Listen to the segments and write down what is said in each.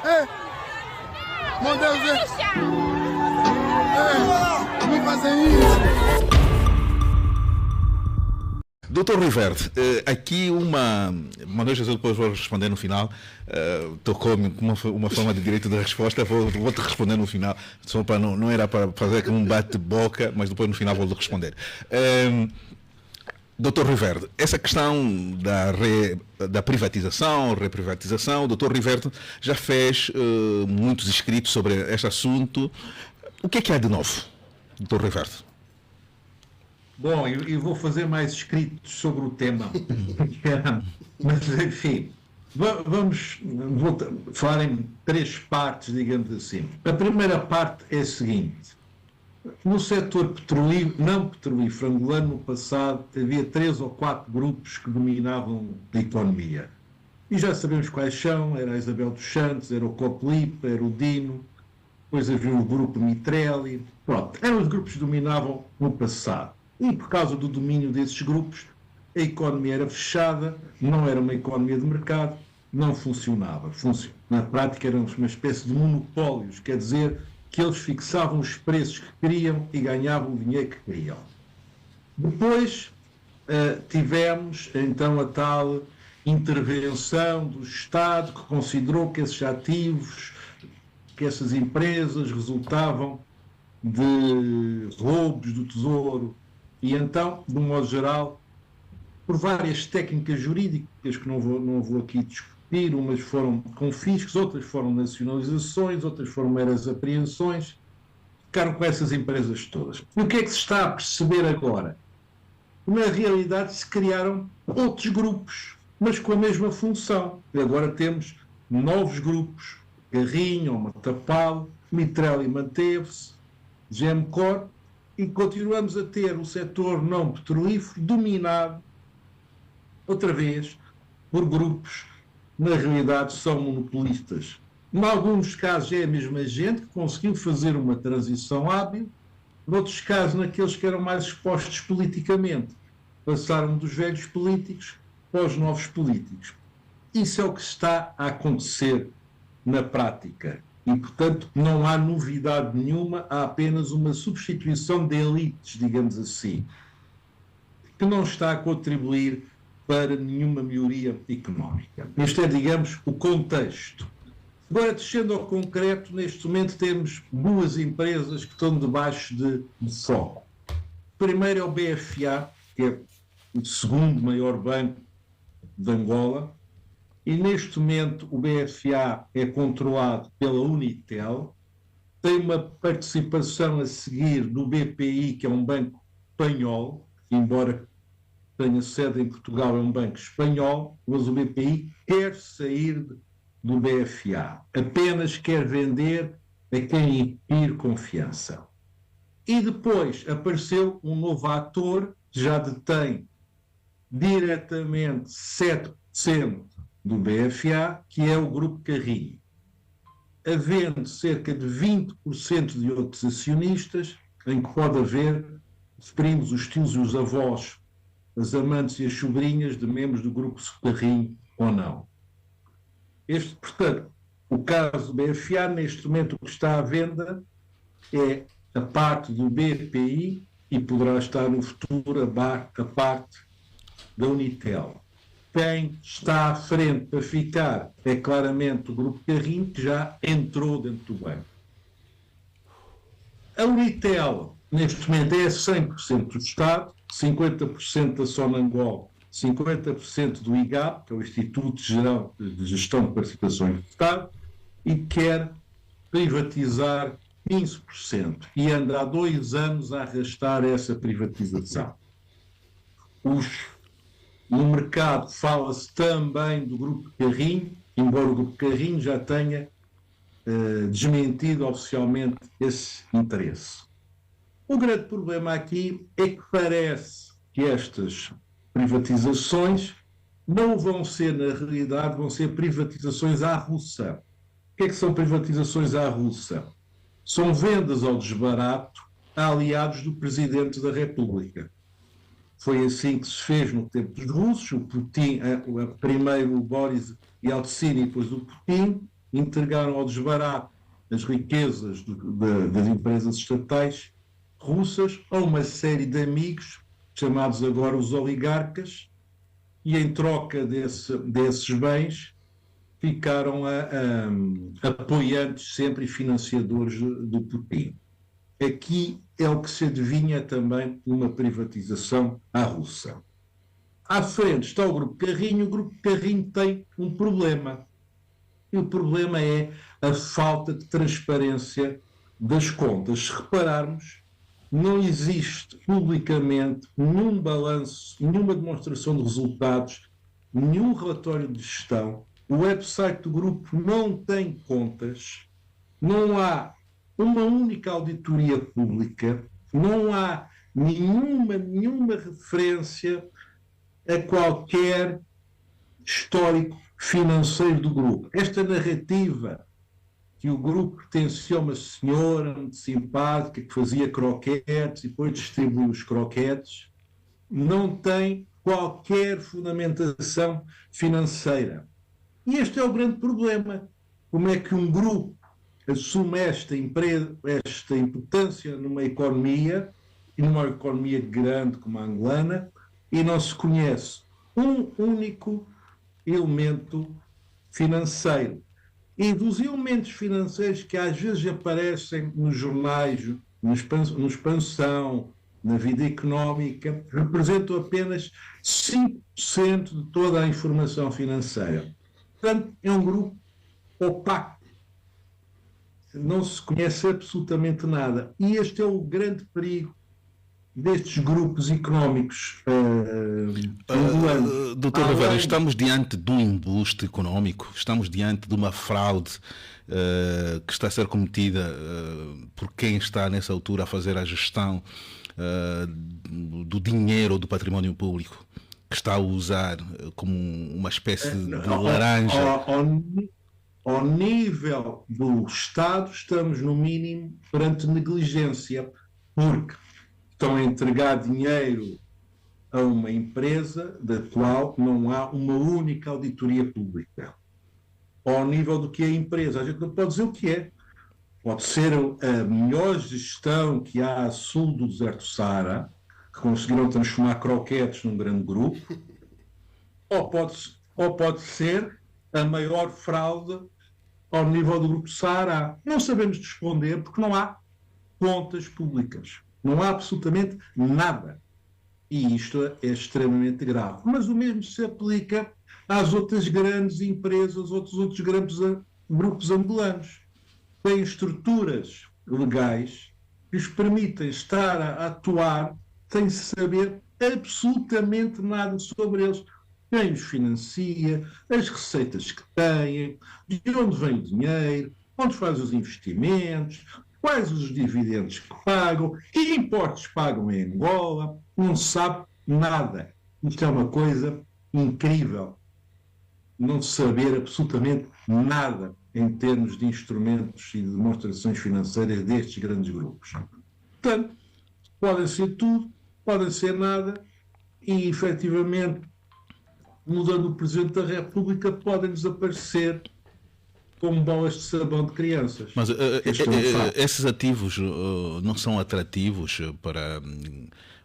Meu Deus, não fazem isso. Doutor Rui Verde, aqui uma Manuel José, depois vou responder no final, tocou-me com uma forma de direito de resposta, vou-te responder no final, só para não era para fazer aqui um bate-boca, mas depois no final vou-te responder. Doutor Rui Verde, essa questão da privatização, reprivatização, o doutor Rui Verde já fez muitos escritos sobre este assunto. O que é que há de novo, doutor Rui Verde? Bom, eu vou fazer mais escritos sobre o tema. Mas, enfim, vamos falar em três partes, digamos assim. A primeira parte é a seguinte. No setor não petrolífero angolano, no passado, havia 3 ou 4 grupos que dominavam a economia. E já sabemos quais são. Era a Isabel dos Santos, era o Coplipa, era o Dino, depois havia o grupo Mitrelli. Pronto, eram os grupos que dominavam no passado. E por causa do domínio desses grupos, a economia era fechada, não era uma economia de mercado, não funcionava. Na prática eram uma espécie de monopólios, quer dizer que eles fixavam os preços que queriam e ganhavam o dinheiro que queriam. Depois tivemos então a tal intervenção do Estado que considerou que esses ativos, que essas empresas resultavam de roubos do tesouro. E então, de um modo geral, por várias técnicas jurídicas que não vou aqui discutir, umas foram confiscos, outras foram nacionalizações, outras foram meras apreensões, ficaram com essas empresas todas. E o que é que se está a perceber agora? Na realidade se criaram outros grupos, mas com a mesma função. E agora temos novos grupos, Garrinho, Matapalo, Mitrelli manteve-se, Gemcor, e continuamos a ter o setor não petrolífero dominado, outra vez, por grupos que, na realidade, são monopolistas. Em alguns casos é a mesma gente que conseguiu fazer uma transição hábil, em outros casos, naqueles que eram mais expostos politicamente, passaram dos velhos políticos para os novos políticos. Isso é o que está a acontecer na prática. E, portanto, não há novidade nenhuma, há apenas uma substituição de elites, digamos assim, que não está a contribuir para nenhuma melhoria económica. Este é, digamos, o contexto. Agora, descendo ao concreto, neste momento temos 2 empresas que estão debaixo de foco. Primeiro é o BFA, que é o segundo maior banco de Angola, e neste momento o BFA é controlado pela Unitel, tem uma participação a seguir do BPI, que é um banco espanhol, embora tenha sede em Portugal, é um banco espanhol, mas o BPI quer sair do BFA, apenas quer vender a quem inspire confiança. E depois apareceu um novo ator, que já detém diretamente 7% do BFA, que é o Grupo Carrinho, havendo cerca de 20% de outros acionistas, em que pode haver os primos, os tios e os avós, as amantes e as sobrinhas de membros do Grupo Carrinho ou não. Portanto, o caso do BFA, neste momento o que está à venda é a parte do BPI e poderá estar no futuro a parte da Unitel. Quem está à frente para ficar é claramente o Grupo Carrinho, que já entrou dentro do banco. A Unitel, neste momento, é 100% do Estado, 50% da Sonangol, 50% do IGAP, que é o Instituto Geral de Gestão de Participações do Estado, e quer privatizar 15%. E anda há 2 anos a arrastar essa privatização. No mercado fala-se também do Grupo Carrinho, embora o Grupo Carrinho já tenha desmentido oficialmente esse interesse. O grande problema aqui é que parece que estas privatizações não vão ser, na realidade, vão ser privatizações à russa. O que é que são privatizações à russa? São vendas ao desbarato a aliados do Presidente da República. Foi assim que se fez no tempo dos russos, o Putin, primeiro o Boris Yeltsin e depois o Putin, entregaram ao desbarato as riquezas das empresas estatais russas a uma série de amigos, chamados agora os oligarcas, e em troca desses bens ficaram apoiantes sempre e financiadores do Putin. Aqui é o que se adivinha também uma privatização à russa. À frente está o Grupo Carrinho. O Grupo Carrinho tem um problema. E o problema é a falta de transparência das contas. Se repararmos, não existe publicamente nenhum balanço, nenhuma demonstração de resultados, nenhum relatório de gestão. O website do grupo não tem contas, não há uma única auditoria pública, não há nenhuma referência a qualquer histórico financeiro do grupo. Esta narrativa que o grupo pertencia a uma senhora muito simpática que fazia croquetes e depois distribuiu os croquetes, não tem qualquer fundamentação financeira. E este é o grande problema. Como é que um grupo assume esta importância numa economia, e numa economia grande como a angolana, e não se conhece um único elemento financeiro. E dos elementos financeiros que às vezes aparecem nos jornais, no Expansão, na vida económica, representam apenas 5% de toda a informação financeira. Portanto, é um grupo opaco. Não se conhece absolutamente nada. E este é o grande perigo destes grupos económicos angolanos. Doutor Rivera, estamos diante de um embuste económico, estamos diante de uma fraude que está a ser cometida por quem está nessa altura a fazer a gestão do dinheiro ou do património público, que está a usar como uma espécie de laranja. Ao nível do Estado, estamos no mínimo perante negligência, porque estão a entregar dinheiro a uma empresa da qual não há uma única auditoria pública. Ao nível do que é a empresa, a gente não pode dizer o que é. Pode ser a melhor gestão que há a sul do deserto Saara, que conseguiram transformar croquetes num grande grupo, ou pode ser a maior fraude ao nível do grupo Saara. Não sabemos responder porque não há contas públicas. Não há absolutamente nada. E isto é extremamente grave. Mas o mesmo se aplica às outras grandes empresas, outros grandes grupos angolanos. Têm estruturas legais que os permitem estar a atuar sem saber absolutamente nada sobre eles. Quem os financia, as receitas que têm, de onde vem o dinheiro, onde faz os investimentos, quais os dividendos que pagam, que impostos pagam em Angola, não se sabe nada. Isto é uma coisa incrível. Não saber absolutamente nada em termos de instrumentos e de demonstrações financeiras destes grandes grupos. Portanto, podem ser tudo, podem ser nada, e efetivamente, mudando o Presidente da República, podem desaparecer como bolas de sabão de crianças. Mas esses ativos não são atrativos para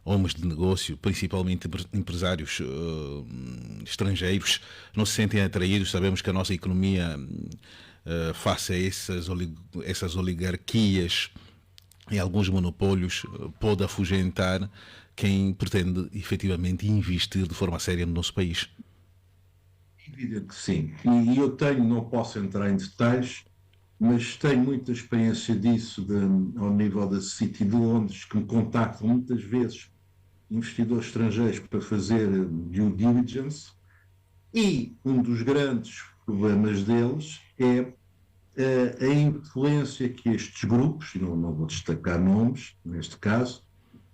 homens de negócio, principalmente empresários estrangeiros, não se sentem atraídos? Sabemos que a nossa economia, face a essas oligarquias e alguns monopólios, pode afugentar quem pretende efetivamente investir de forma séria no nosso país. Evidente que sim. E eu não posso entrar em detalhes, mas tenho muita experiência disso ao nível da City de Londres, que me contactam muitas vezes investidores estrangeiros para fazer due diligence, e um dos grandes problemas deles é a influência que estes grupos, e não vou destacar nomes neste caso,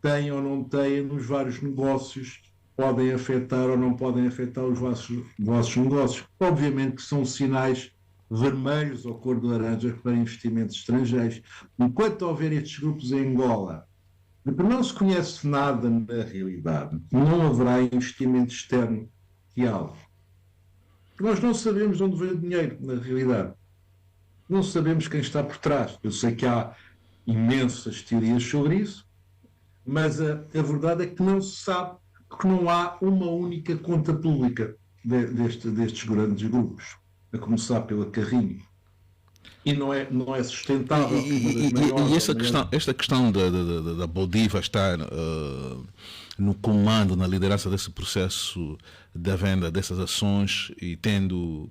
têm ou não têm nos vários negócios, podem afetar ou não podem afetar os vossos negócios. Obviamente que são sinais vermelhos ou cor de laranja para investimentos estrangeiros. Enquanto houver estes grupos em Angola, porque não se conhece nada na realidade, não haverá investimento externo real. Nós não sabemos de onde vem o dinheiro, na realidade. não sabemos quem está por trás. Eu sei que há imensas teorias sobre isso, mas a verdade é que não se sabe, que não há uma única conta pública destes grandes grupos, a começar pela Carrinho. E não é sustentável. E esta questão da Boldiva estar no comando, na liderança desse processo da venda dessas ações e tendo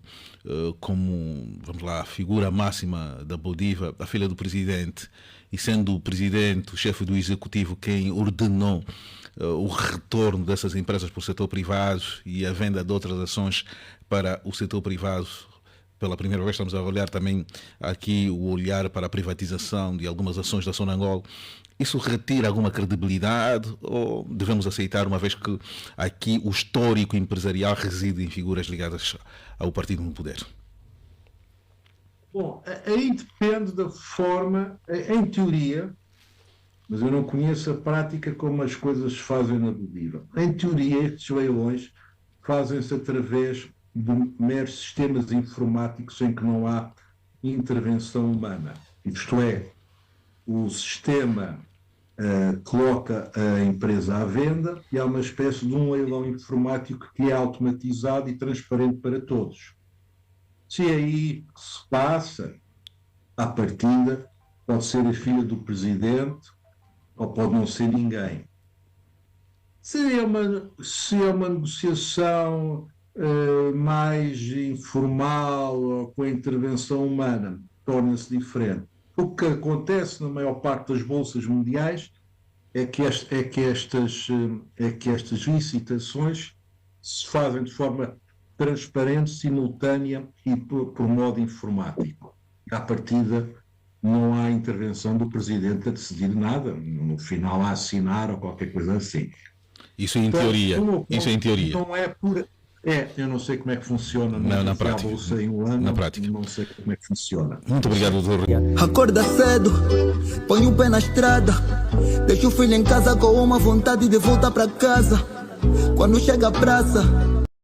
como, vamos lá, a figura máxima da Boldiva, a filha do presidente, e sendo o presidente, o chefe do executivo, quem ordenou o retorno dessas empresas para o setor privado e a venda de outras ações para o setor privado. Pela primeira vez estamos a olhar também aqui o olhar para a privatização de algumas ações da Sonangol. Isso retira alguma credibilidade ou devemos aceitar, uma vez que aqui o histórico empresarial reside em figuras ligadas ao partido no poder? Bom, aí depende da forma, em teoria, mas eu não conheço a prática como as coisas se fazem na Boldiva. Em teoria, estes leilões fazem-se através de meros sistemas informáticos em que não há intervenção humana. Isto é, o sistema coloca a empresa à venda e há uma espécie de um leilão informático que é automatizado e transparente para todos. Se é aí que se passa, à partida, pode ser a filha do presidente ou pode não ser ninguém. Se é uma negociação mais informal ou com a intervenção humana, torna-se diferente. O que acontece na maior parte das bolsas mundiais é que estas licitações se fazem de forma transparente, simultânea e por modo informático. À partida, não há intervenção do presidente a decidir nada, no final a assinar ou qualquer coisa assim. Isso em teoria. Isso em teoria. Não é pura. Eu não sei como é que funciona na prática. Na prática. Não sei como é que funciona. Muito obrigado, doutor. Acorda cedo, põe o pé na estrada, deixa o filho em casa com uma vontade de voltar para casa. Quando chega a praça,